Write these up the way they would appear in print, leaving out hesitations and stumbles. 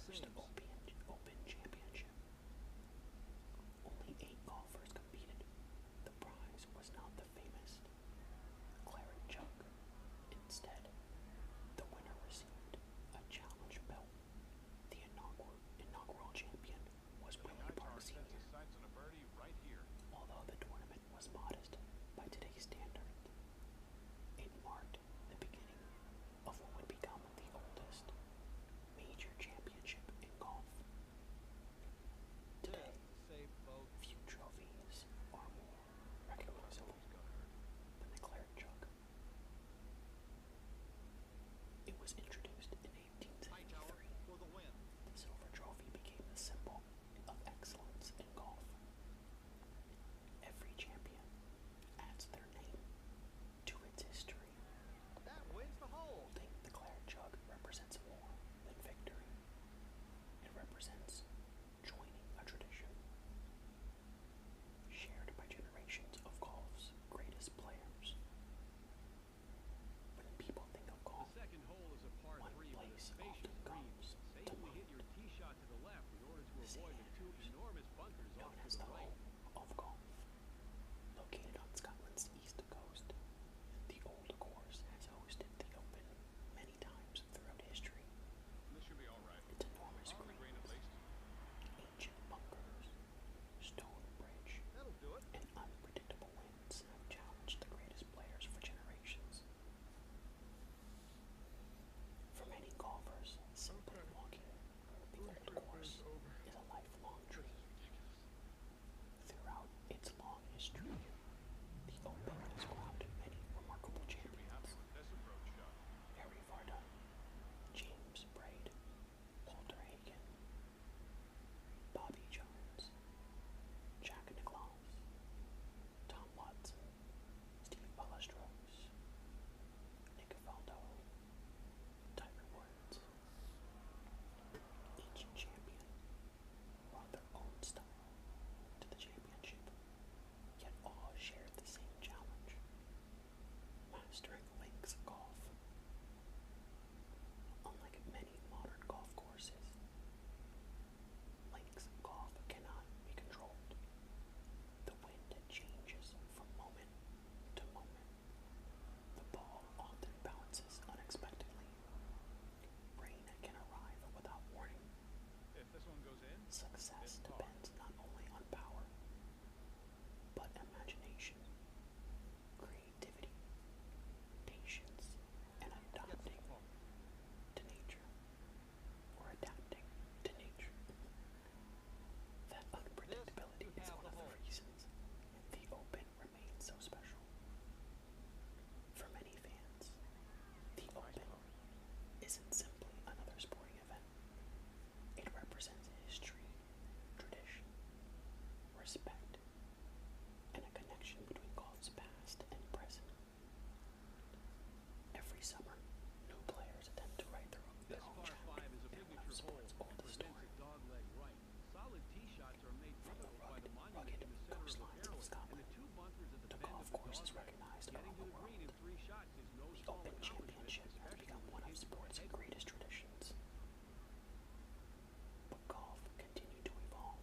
first Open Championship. Only 8 golfers competed. The prize was not the famous Claret Jug. Instead, the winner received a challenge belt. The inaugural champion was Willie Park Sr. Although the tournament was modest by today's standards, it marked the beginning of what would become the oldest major championship in golf. Today, few trophies are more recognizable than the Claret Jug. It was introduced in 1873. The silver trophy became the symbol of excellence in golf. Every champion adds their name to its history. Holding the Claret Jug represents more than victory. It represents joining a tradition shared by generations of golf's greatest players. When people think of golf, one place often comes to mind. Sandhurst, known as the home of golf. Located on Scotland's east coast, the old course has hosted the Open many times throughout history. Its enormous greens, ancient bunkers, stone bridge, and unpredictable winds have challenged the greatest players for generations. For many golfers, simply walking the old course is a lifelong dream. Throughout its long history, the Open has crowned many remarkable champions. Harry Vardon, James Braid, Walter Hagen, Bobby Jones, Jack Nicklaus, Tom Watson, Steve Ballesteros, Nick Faldo, Tiger Woods. Each champion brought their own style to the championship, yet all shared the same challenge: mastering links golf. Unlike many modern golf courses, links golf cannot be controlled. The wind changes from moment to moment. The ball often bounces unexpectedly. Rain can arrive without warning. Success depends not only on power, but imagination, creativity, patience, and adapting to nature. That unpredictability is one of the reasons the Open remains so special. For many fans, the Open isn't simply another sporting event. It represents history, tradition, respect, and a connection between golf's past and present. Every summer, new players attempt to write their own chapter in one of sport's oldest story. From the rugged coastlines of Scotland, the golf course is recognized around the world. The Open Championship has become one of sport's greatest traditions. But golf continued to evolve.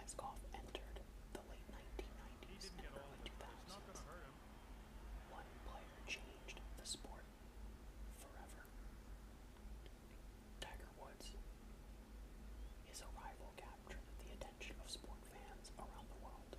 As golf entered the late 1990s and early 2000s, one player changed the sport forever. Tiger Woods. His arrival captured the attention of sport fans around the world.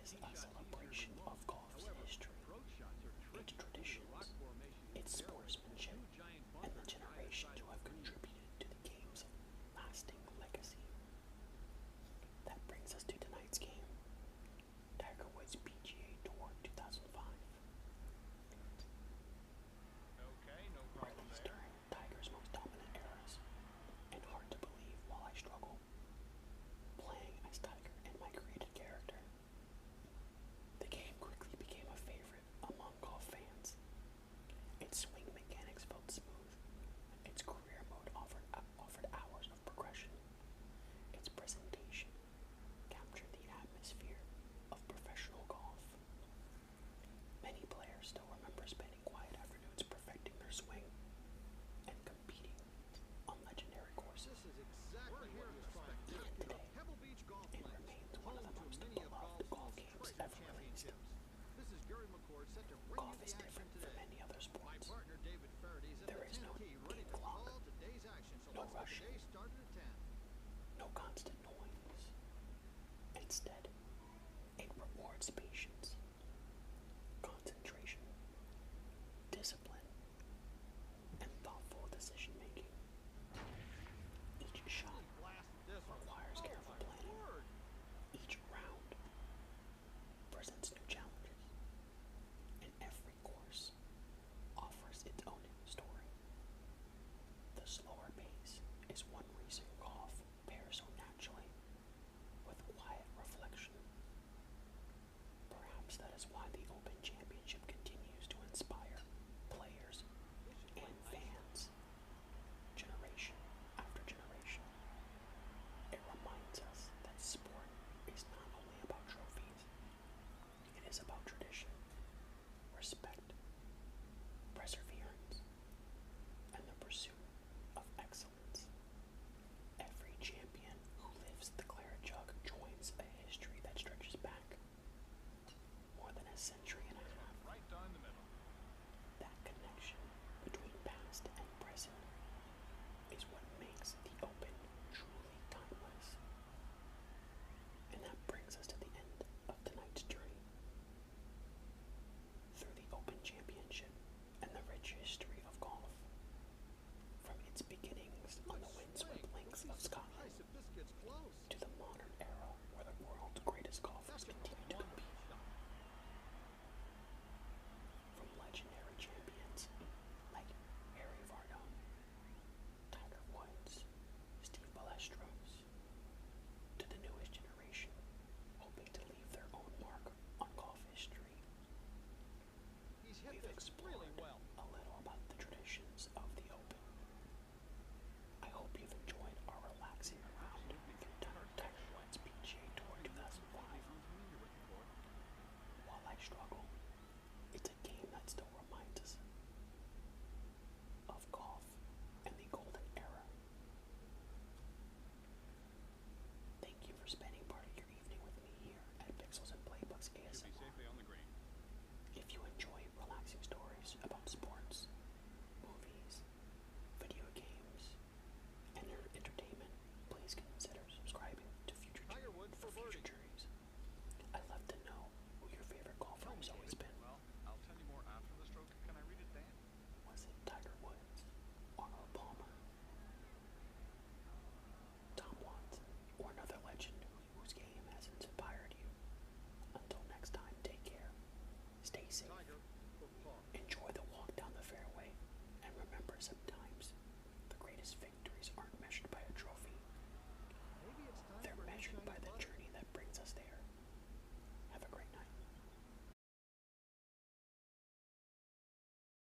is a celebration of golf's history, its traditions, its sportsmanship, and the generations who have contributed to the game's lasting legacy. That brings us to tonight's game, Tiger Woods PGA Tour 2005. Released during Tiger's most dominant eras, and hard to believe while I struggle playing as Tiger and my created character. The game quickly became a favorite among golf fans. Its swing mechanics felt smooth. Its career mode offered hours of progression. Its presentation captured the atmosphere of professional golf. Many players still remember spending quiet afternoons perfecting their swing and competing on legendary courses. Even today, it remains one of the most beloved golf games ever released. Golf is different from many other sports. There is no game clock, no rushing, no constant noise. Instead, it rewards patience, concentration, discipline, and thoughtful decision making. Each shot requires careful planning. Each round presents new challenges, and every course offers its own story. The slower pace is one reason golf pairs so naturally with quiet reflection. Perhaps that is why the Open Championship continues to inspire players and fans generation after generation. It reminds us that sport is not only about trophies, it is about tradition, respect, perseverance, and the pursuit of excellence. Every champion who lives the Claret Jug joins a history that stretches back more than a century and a half. Right down the middle. That connection between past and present is what makes the Open truly timeless. And that brings us to the end of tonight's journey through the Open Championship and the rich history of golf. From its beginnings on the windswept links of Scotland to the modern era where the world's greatest golfers continue to compete. From legendary champions like Harry Vardon, Tiger Woods, Steve Balestros, to the newest generation hoping to leave their own mark on golf history. We've explored a little about the traditions of the Open. I hope you've enjoyed our relaxing round through Tiger Woods PGA Tour 2005. While I struggle, it's a game that still reminds us of golf and the golden era. Thank you for spending part of your evening with me here at Pixels and Playbooks Should be ASMR. safely on the green. If you enjoy relaxing stories about sports, movies, video games, and entertainment, please consider subscribing to future Tiger Woods for for future birdie. journeys.